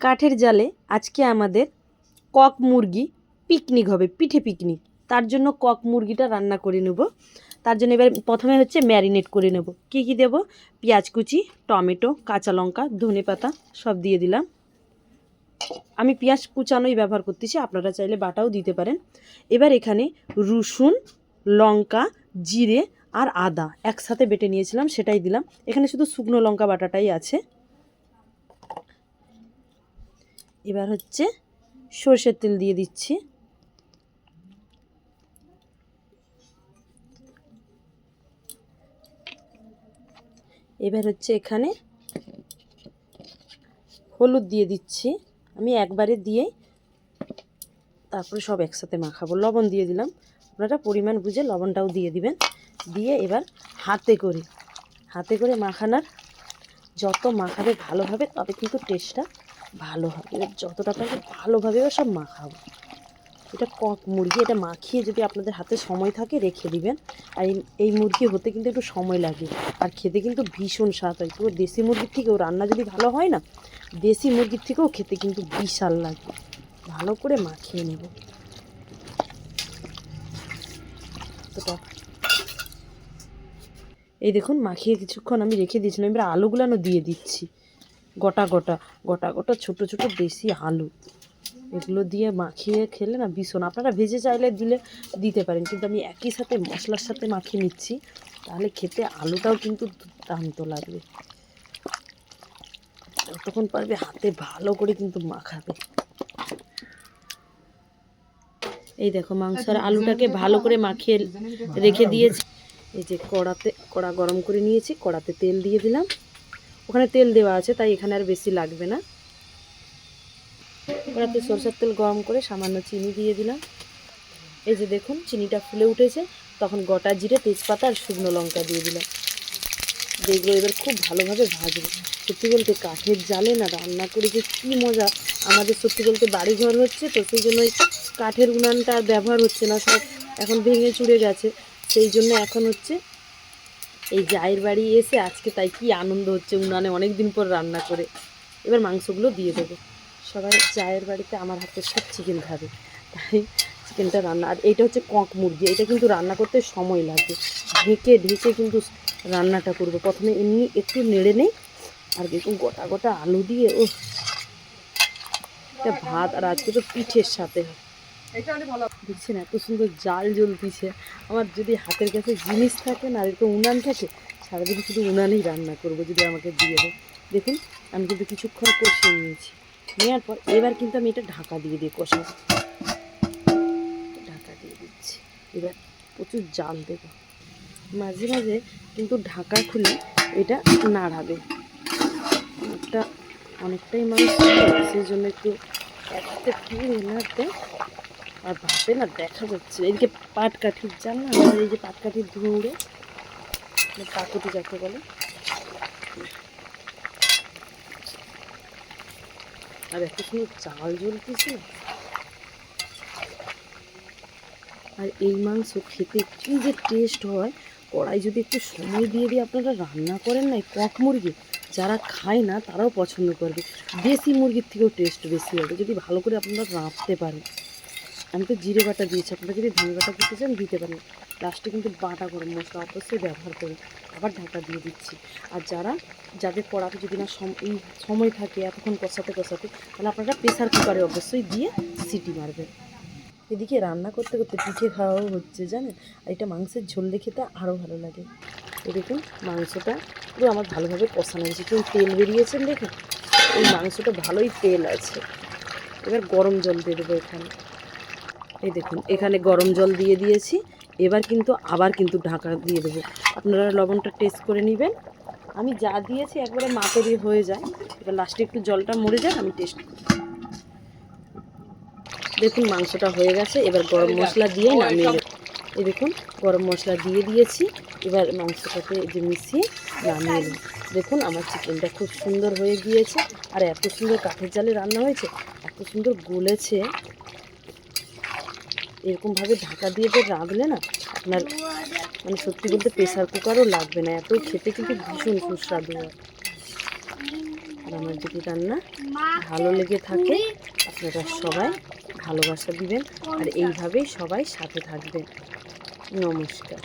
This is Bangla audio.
কাঠের জালে আজকে আমাদের কক মুরগি পিকনিক হবে, পিঠে পিকনিক। তার জন্য কক মুরগিটা রান্না করে নেব। তার জন্য এবার প্রথমে হচ্ছে ম্যারিনেট করে নেব। কি কি দেব? পেঁয়াজ কুচি, টমেটো, কাঁচা লঙ্কা, ধনেপাতা সব দিয়ে দিলাম। আমি পেঁয়াজ কুচানোই ব্যবহার করতেছি, আপনারা চাইলে বাটাও দিতে পারেন। এবার এখানে রসুন, লঙ্কা, জিরে আর আদা একসাথে বেটে নিয়েছিলাম, সেটাই দিলাম। এখানে শুধু শুকনো লঙ্কা বাটাটাই আছে। এবার হচ্ছে সরষের তেল দিয়ে দিচ্ছি। এবার হচ্ছে এখানে হলুদ দিয়ে দিচ্ছি। আমি একবারে দিয়ে তারপরে সব একসাথে মাখাবো। লবণ দিয়ে দিলাম, আপনারা পরিমাণ বুঝে লবণটাও দিয়ে দিবেন। দিয়ে এবার হাতে করে মাখানোর, যত মাখাবে ভালোভাবে তবে কিন্তু টেস্টটা ভালো হবে। এবার যতটা পারবে ভালোভাবে সব মাখাবো। এটা কক মুরগি, এটা মাখিয়ে যদি আপনাদের হাতে সময় থাকে রেখে দিবেন। আর এই মুরগি হতে কিন্তু একটু সময় লাগে, আর খেতে কিন্তু ভীষণ স্বাদ হয়। তো দেশি মুরগির থেকেও রান্না যদি ভালো হয় না, দেশি মুরগির থেকেও খেতে কিন্তু বিশাল লাগে। ভালো করে মাখিয়ে নেব। এই দেখুন মাখিয়ে কিছুক্ষণ আমি রেখে দিয়েছিলাম। এবার আলুগুলো দিয়ে দিচ্ছি, গোটা গোটা ছোট ছোট দেশি আলু। এগুলো দিয়ে মাখিয়ে খেলে না ভীষণ, আপনারা ভেজে চাইলে দিতে পারেন, কিন্তু আমি একই সাথে মশলার সাথে মাখিয়ে নিচ্ছি, তাহলে খেতে আলুটাও কিন্তু দুর্দান্ত লাগবে। যতক্ষণ পারবে হাতে ভালো করে কিন্তু মাখাবে। এই দেখো মাংসের আলুটাকে ভালো করে মাখিয়ে রেখে দিয়েছি। এই যে কড়া গরম করে নিয়েছি, কড়াতে তেল দিয়ে দিলাম। ওখানে তেল দেওয়া আছে তাই এখানে আর বেশি লাগবে না। কড়াতে সরষের তেল গরম করে সামান্য চিনি দিয়ে দিলাম। এই যে দেখুন চিনিটা ফুলে উঠেছে, তখন গোটা জিরে, তেজপাতা আর শুকনো লঙ্কা দিয়ে দিলাম। যেগুলো এবার খুব ভালোভাবে ভাজবো। সত্যি বলতে কাঠের জালে না রান্না করে যে কী মজা। আমাদের সত্যি বলতে বাড়ি ঘর হচ্ছে তো, সেই জন্য কাঠের উনানটা আর ব্যবহার হচ্ছে না, সব এখন ভেঙে চুরে গেছে। সেই জন্য এখন হচ্ছে এই জায়ের বাড়ি এসে আজকে তাই কি আনন্দ হচ্ছে, উনানে অনেক দিন পর রান্না করে। এবার মাংসগুলো দিয়ে দেবো। সবাই জায়ের বাড়িতে আমার হাতের সব চিকেন খাবে, তাই চিকেনটা রান্না। আর এইটা হচ্ছে কক মুরগি, এটা কিন্তু রান্না করতে সময় লাগবে। ঢেকে কিন্তু রান্নাটা করবো। প্রথমে এমনি একটু নেড়ে নেই, আর দেখুন গোটা আলু দিয়ে ও এটা ভাত। আর আজকে তো পিঠের সাথে দেখছেন এত সুন্দর জাল জ্বলতিছে। আমার যদি হাতের কাছে জিনিস থাকে না, এরকম উনান থাকে, সারাদিন শুধু উনানেই রান্না করবো যদি আমাকে দিয়ে দেয়। দেখুন আমি কিন্তু কিছুক্ষণ কষিয়ে নিয়েছি। নেওয়ার পর এবার কিন্তু আমি এটা ঢাকা দিয়ে কষাবো। ঢাকা দিয়ে দিচ্ছি। এবার প্রচুর জাল দেবো। মাঝে মাঝে কিন্তু ঢাকা খুলে এটা নাড়াবে। অনেকটাই মাংস, সেই জন্য একটু একসাথে ফিরে নাড়তে। আর ভাতে না দেখা যাচ্ছে এদিকে পাটকাঠির জাল না, আমাদের এই যে পাটকাঠির ধুঁড়ে, পাকুটি যাকে বলে। আর এত সুন্দর চাল জ্বলতেছে। আর এই মাংস খেতে কী যে টেস্ট হয়। কড়াই যদি একটু সময় দিয়ে আপনারা রান্না করেন না, কক মুরগি যারা খায় না তারাও পছন্দ করবে। দেশি মুরগির থেকেও টেস্ট বেশি হবে যদি ভালো করে আপনারা রাঁধতে পারেন। আমি তো জিরে বাটা দিয়েছি, আপনারা যদি ধনে বাটা দিতে চান দিতে পারেন। লাস্টে কিন্তু বাটা গরম মশলা অবশ্যই ব্যবহার করুন। আবার ঢাকা দিয়ে দিচ্ছি। আর যাদের কড়াতে যদি না সময় থাকে এতক্ষণ কষাতে, তাহলে আপনারা প্রেসার কুকারে অবশ্যই দিয়ে সিটি মারবেন। এদিকে রান্না করতে করতে পিঠে খাওয়াও হচ্ছে জানেন। আর এটা মাংসের ঝোল দিয়ে খেতে আরও ভালো লাগে। তো দেখুন মাংসটা পুরো আমার ভালোভাবে কষানো হয়েছে, কিন্তু তেল বেরিয়েছেন দেখুন। এই মাংসটা ভালোই তেল আছে। এবার গরম জল দিয়ে দেবো এখানে। এই দেখুন এখানে গরম জল দিয়ে দিয়েছি। এবার কিন্তু আবার ঢাকা দিয়ে দেবো। আপনারা লবণটা টেস্ট করে নেবেন। আমি যা দিয়েছি একবারে মাপেরই হয়ে যায়। এবার লাস্টে একটু জলটা মরে যায়, আমি টেস্ট করি। দেখুন মাংসটা হয়ে গেছে। এবার গরম মশলা দিয়ে নামিয়ে নেব। এই দেখুন গরম মশলা দিয়ে দিয়েছি। এবার মাংসটাতে যে মিশিয়ে নামিয়ে নেব। দেখুন আমার চিকেনটা খুব সুন্দর হয়ে গিয়েছে। আর এত সুন্দর কাঠের জালে রান্না হয়েছে, এত সুন্দর গলেছে। এরকমভাবে ঢাকা দিয়ে রাঁধলে না আপনার মানে সত্যি বলতে প্রেসার কুকারও লাগবে না, এত খেতে কিন্তু ভীষণ সুস্বাদু হয়। আর আমার যদি রান্না ভালো লেগে থাকে আপনারা সবাই ভালোবাসা দিবেন আর এইভাবেই সবাই সাথে থাকবেন। নমস্কার।